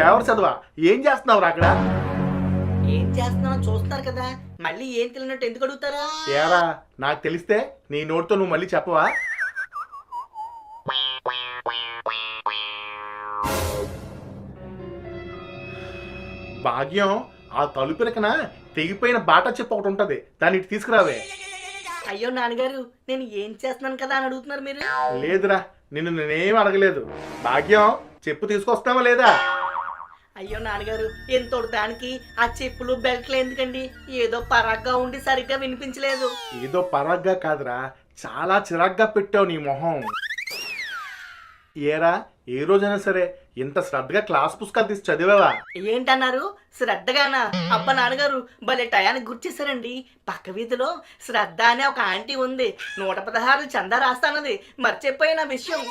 Paper చదవా? ఏం చేస్తున్నావు అక్కడ? ఏం చేస్తున్నానో చూస్తున్నారు కదా, మళ్ళీ ఏం తెలియనట్టు ఎందుకు అడుగుతారా? ఏరా, నాకు తెలిస్తే నీ నోటితో నువ్వు మళ్ళీ చెప్పవా? భాగ్యం, ఆ తలుపు వెనకన తెగిపోయిన బాటా చెప్పు ఒకటి ఉంటది, దాన్ని ఇటు తీసుకురావే. అయ్యో నాన్నగారు, నేను ఏం చేస్తున్నాను కదా అని అడుగుతున్నారు మీరు. లేదురా, నేనేం అడగలేదు. భాగ్యం, చెప్పు తీసుకొస్తావా లేదా? అయ్యో నాన్నగారు, ఎంతోడు దానికి ఆ చెప్పులు బెల్ట్లు ఎందుకండి? ఏదో పరాగ్గా ఉండి సరిగ్గా వినిపించలేదు. ఏదో పరాగ్గా కాదురా, చాలా చిరాగ్గా పెట్టావు నీ మొహం. ఏరా, ఏ రోజైనా సరే ఇంత శ్రద్ధగా క్లాస్ పుస్తకాలు తీసి చదివావా? ఏంటన్నారు? శ్రద్ధగానా? అబ్బా నాన్నగారు, భలే టయానికి గుర్చేశారండి. పక్క వీధిలో శ్రద్ధ అనే ఒక ఆంటీ ఉంది, 116 చందా రాస్తానది. మర్చిపోయిన విషయం.